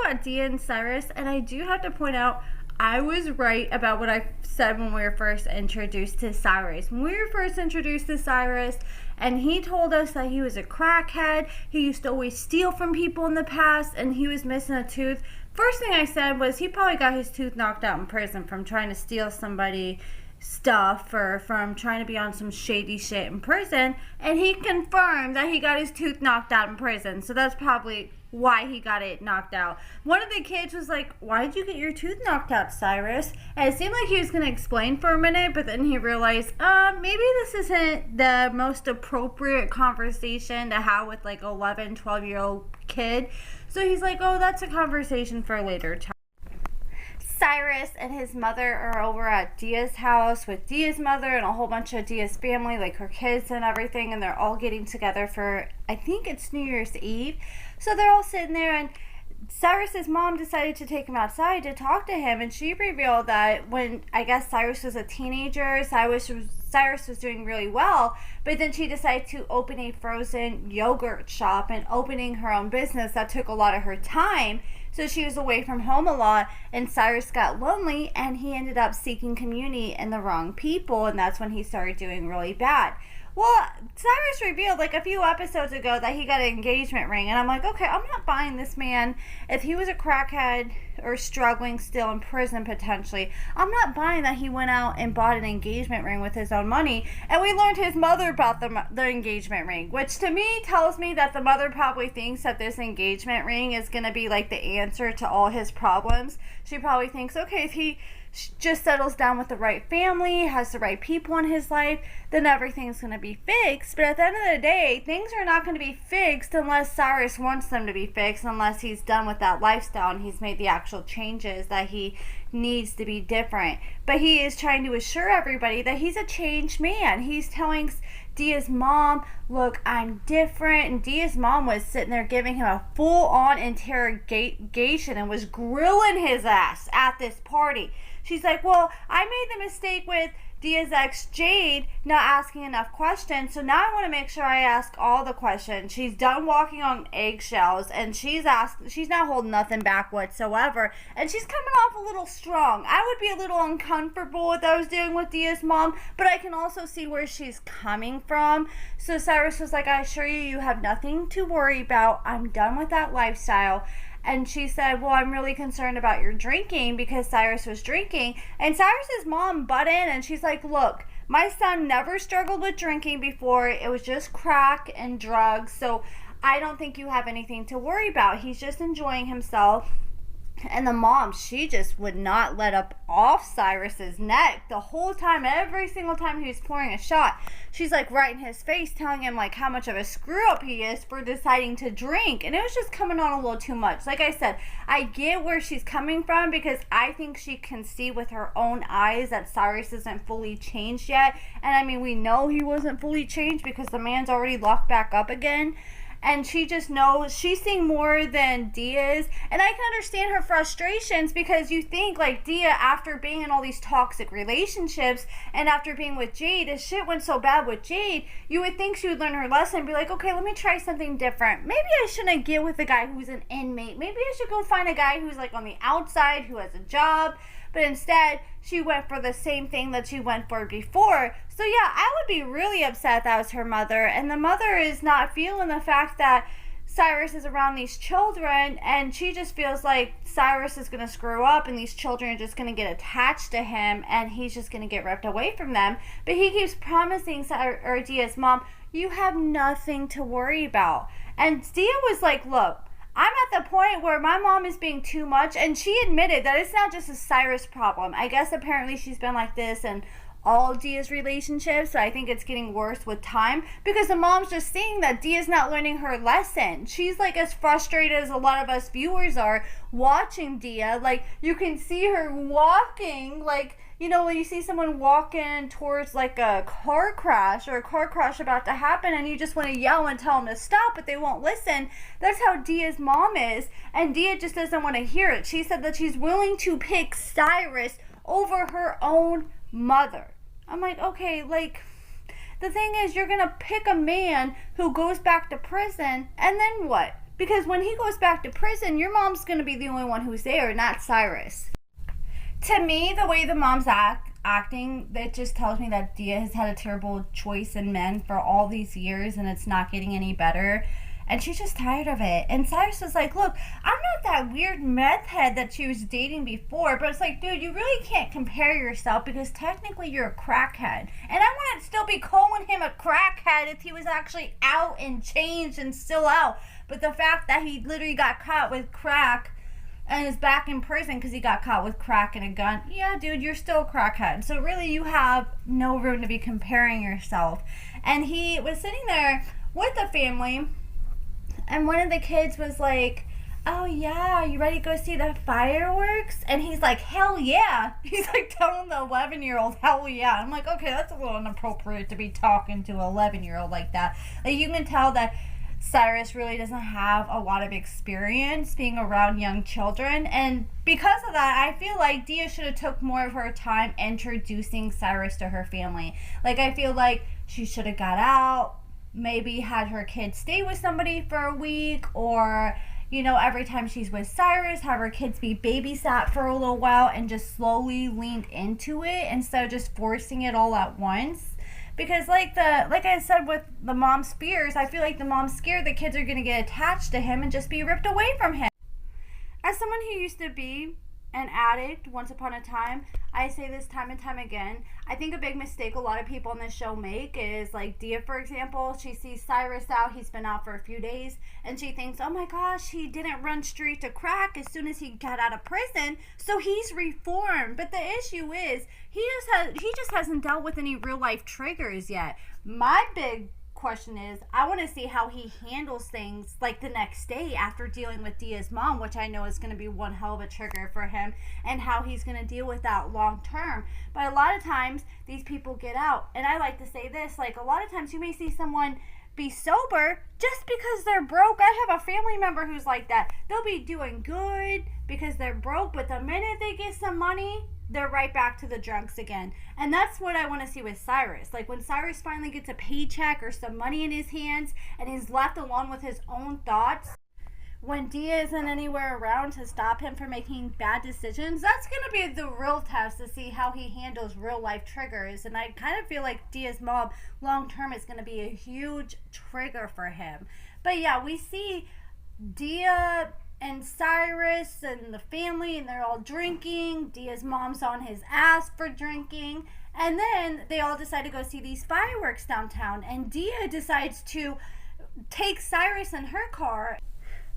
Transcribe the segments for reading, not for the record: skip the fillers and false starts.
about Dia and Cyrus, and I do have to point out, I was right about what I said when we were first introduced to Cyrus. When we were first introduced to Cyrus, and he told us that he was a crackhead, he used to always steal from people in the past, and he was missing a tooth. First thing I said was he probably got his tooth knocked out in prison from trying to steal somebody stuff or from trying to be on some shady shit in prison, and he confirmed that he got his tooth knocked out in prison. So that's probably why he got it knocked out. One of the kids was like, why did you get your tooth knocked out, Cyrus? And it seemed like he was going to explain for a minute, but then he realized, maybe this isn't the most appropriate conversation to have with like 11, 12-year-old kid. So he's like, oh, that's a conversation for a later time. Cyrus and his mother are over at Dia's house with Dia's mother and a whole bunch of Dia's family, like her kids and everything, and they're all getting together for, I think it's New Year's Eve. So they're all sitting there, and Cyrus's mom decided to take him outside to talk to him, and she revealed that when, I guess, Cyrus was a teenager, Cyrus was doing really well, but then she decided to open a frozen yogurt shop and opening her own business. That took a lot of her time, so she was away from home a lot, and Cyrus got lonely, and he ended up seeking community in the wrong people, and that's when he started doing really bad. Well, Cyrus revealed like a few episodes ago that he got an engagement ring, and I'm like, okay, I'm not buying this man. If he was a crackhead or struggling still in prison potentially, I'm not buying that he went out and bought an engagement ring with his own money. And we learned his mother bought the engagement ring, which to me tells me that the mother probably thinks that this engagement ring is going to be like the answer to all his problems. She probably thinks, okay, if he just settles down with the right family, has the right people in his life, then everything's going to be fixed. But at the end of the day, things are not going to be fixed unless Cyrus wants them to be fixed, unless he's done with that lifestyle and he's made the actual changes that he needs to be different. But he is trying to assure everybody that he's a changed man. He's telling Dia's mom, look, I'm different. And Dia's mom was sitting there giving him a full-on interrogation and was grilling his ass at this party. She's like, well, I made the mistake with Dia's ex, Jade, not asking enough questions, so now I want to make sure I ask all the questions. She's done walking on eggshells, and she's not holding nothing back whatsoever, and she's coming off a little strong. I would be a little uncomfortable with what I was doing with Dia's mom, but I can also see where she's coming from. So Cyrus was like, I assure you, you have nothing to worry about. I'm done with that lifestyle. And she said, well, I'm really concerned about your drinking, because Cyrus was drinking. And Cyrus's mom butt in, and she's like, look, my son never struggled with drinking before. It was just crack and drugs. So I don't think you have anything to worry about. He's just enjoying himself. And the mom, she just would not let up off Cyrus's neck the whole time. Every single time he was pouring a shot, she's like right in his face, telling him like how much of a screw up he is for deciding to drink. And it was just coming on a little too much. Like I said, I get where she's coming from, because I think she can see with her own eyes that Cyrus isn't fully changed yet. And I mean, we know he wasn't fully changed because the man's already locked back up again. And she just knows she's seeing more than Dia is. And I can understand her frustrations, because you think like Dia, after being in all these toxic relationships and after being with Jade, if shit went so bad with Jade, you would think she would learn her lesson and be like, okay, let me try something different. Maybe I shouldn't get with a guy who's an inmate. Maybe I should go find a guy who's like on the outside, who has a job. But instead, she went for the same thing that she went for before. So yeah, I would be really upset if that was her mother. And the mother is not feeling the fact that Cyrus is around these children, and she just feels like Cyrus is going to screw up and these children are just going to get attached to him and he's just going to get ripped away from them. But he keeps promising Dia's mom, you have nothing to worry about. And Dia was like, look, I'm at the point where my mom is being too much, and she admitted that it's not just a Cyrus problem. I guess apparently she's been like this in all Dia's relationships, so I think it's getting worse with time, because the mom's just seeing that Dia's not learning her lesson. She's like as frustrated as a lot of us viewers are watching Dia. Like, you can see her walking, like, you know, when you see someone walking towards like a car crash or a car crash about to happen, and you just want to yell and tell them to stop, but they won't listen. That's how Dia's mom is, and Dia just doesn't want to hear it. She said that she's willing to pick Cyrus over her own mother. I'm like, okay, like, the thing is, you're going to pick a man who goes back to prison, and then what? Because when he goes back to prison, your mom's going to be the only one who's there, not Cyrus. To me, the way the mom's acting, that just tells me that Dia has had a terrible choice in men for all these years, and it's not getting any better. And she's just tired of it. And Cyrus is like, look, I'm not that weird meth head that she was dating before. But it's like, dude, you really can't compare yourself because technically you're a crackhead. And I wouldn't still be calling him a crackhead if he was actually out and changed and still out. But the fact that he literally got caught with crack and is back in prison because he got caught with crack and a gun, yeah, dude, you're still a crackhead. So really you have no room to be comparing yourself. And he was sitting there with the family, and one of the kids was like, oh yeah, you ready to go see the fireworks? And he's like, hell yeah. He's like telling the 11-year-old, hell yeah. I'm like, okay, that's a little inappropriate to be talking to an 11-year-old like that. Like, you can tell that Cyrus really doesn't have a lot of experience being around young children, and because of that, I feel like Dia should have took more of her time introducing Cyrus to her family. Like, I feel like she should have got out, maybe had her kids stay with somebody for a week, or, you know, every time she's with Cyrus, have her kids be babysat for a little while and just slowly leaned into it instead of just forcing it all at once. Because like I said with the mom's fears, I feel like the mom's scared the kids are going to get attached to him and just be ripped away from him. As someone who used to be an addict once upon a time, I say this time and time again, I think a big mistake a lot of people on this show make is, like Dia, for example, she sees Cyrus out, he's been out for a few days, and she thinks, oh my gosh, he didn't run straight to crack as soon as he got out of prison, so he's reformed. But the issue is, he just hasn't dealt with any real life triggers yet. My big question is, I want to see how he handles things like the next day after dealing with Dia's mom, which I know is going to be one hell of a trigger for him, and how he's going to deal with that long term. But a lot of times these people get out, and I like to say this, like, a lot of times you may see someone be sober just because they're broke. I have a family member who's like that. They'll be doing good because they're broke, but the minute they get some money, they're right back to the drunks again. And that's what I want to see with Cyrus. Like, when Cyrus finally gets a paycheck or some money in his hands and he's left alone with his own thoughts, when Dia isn't anywhere around to stop him from making bad decisions, that's going to be the real test to see how he handles real life triggers. And I kind of feel like Dia's mom long term is going to be a huge trigger for him. But yeah, we see Dia and Cyrus and the family, and they're all drinking. Dia's mom's on his ass for drinking. And then they all decide to go see these fireworks downtown. And Dia decides to take Cyrus in her car.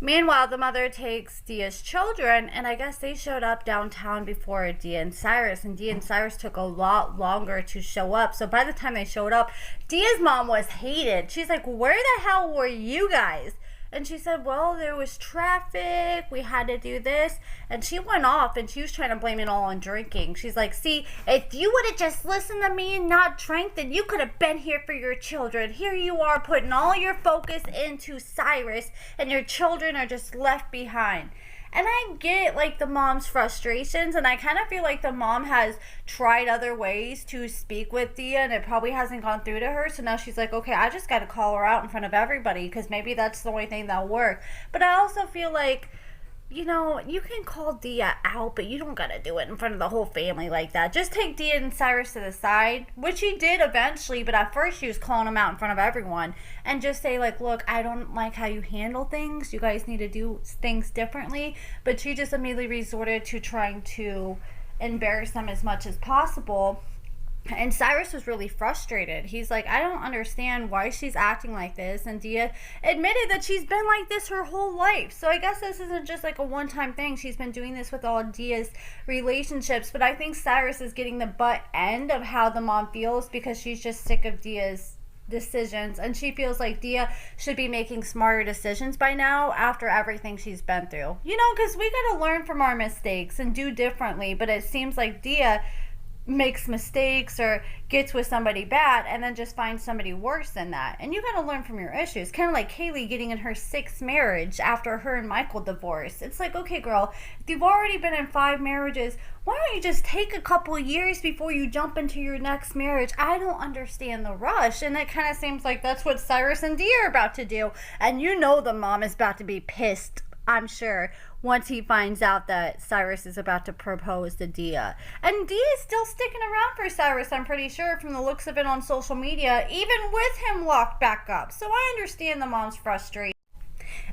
Meanwhile, the mother takes Dia's children, and I guess they showed up downtown before Dia and Cyrus. And Dia and Cyrus took a lot longer to show up. So by the time they showed up, Dia's mom was hated. She's like, where the hell were you guys? And she said, well, there was traffic, we had to do this. And she went off, and she was trying to blame it all on drinking. She's like, see, if you would have just listened to me and not drank, then you could have been here for your children. Here you are putting all your focus into Cyrus, and your children are just left behind. And I get, like, the mom's frustrations, and I kind of feel like the mom has tried other ways to speak with Dia, and it probably hasn't gone through to her. So now she's like, okay, I just got to call her out in front of everybody, because maybe that's the only thing that'll work. But I also feel like, you know, you can call Dia out, but you don't got to do it in front of the whole family like that. Just take Dia and Cyrus to the side, which he did eventually, but at first she was calling him out in front of everyone, and just say, like, look, I don't like how you handle things. You guys need to do things differently. But she just immediately resorted to trying to embarrass them as much as possible. And Cyrus was really frustrated. He's like, I don't understand why she's acting like this. And Dia admitted that she's been like this her whole life. So I guess this isn't just like a one-time thing. She's been doing this with all Dia's relationships. But I think Cyrus is getting the butt end of how the mom feels, because she's just sick of Dia's decisions, and she feels like Dia should be making smarter decisions by now after everything she's been through. You know, because we got to learn from our mistakes and do differently. But it seems like Dia makes mistakes or gets with somebody bad and then just finds somebody worse than that. And you got to learn from your issues. Kind of like Kaylee getting in her 6th marriage after her and Michael divorced. It's like, okay, girl, if you've already been in 5 marriages, why don't you just take a couple years before you jump into your next marriage? I don't understand the rush. And it kind of seems like that's what Cyrus and Dee are about to do. And you know the mom is about to be pissed, I'm sure, once he finds out that Cyrus is about to propose to Dia. And Dia is still sticking around for Cyrus, I'm pretty sure, from the looks of it on social media, even with him locked back up. So I understand the mom's frustration.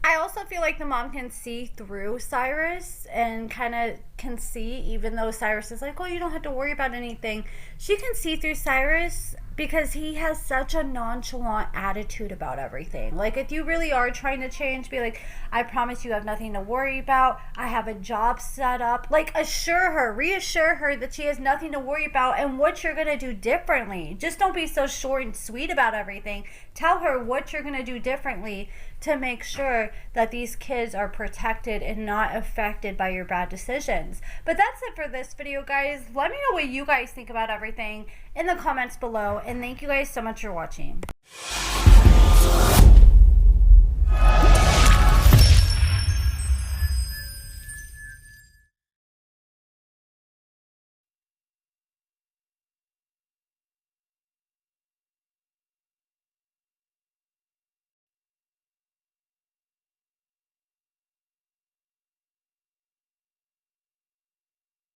I also feel like the mom can see through Cyrus and kind of can see, even though Cyrus is like, oh, you don't have to worry about anything. She can see through Cyrus because he has such a nonchalant attitude about everything. Like, if you really are trying to change, be like, I promise you have nothing to worry about. I have a job set up. Like, assure her, reassure her that she has nothing to worry about and what you're going to do differently. Just don't be so short and sweet about everything. Tell her what you're going to do differently to make sure that these kids are protected and not affected by your bad decisions. But that's it for this video, guys. Let me know what you guys think about everything in the comments below, and thank you guys so much for watching.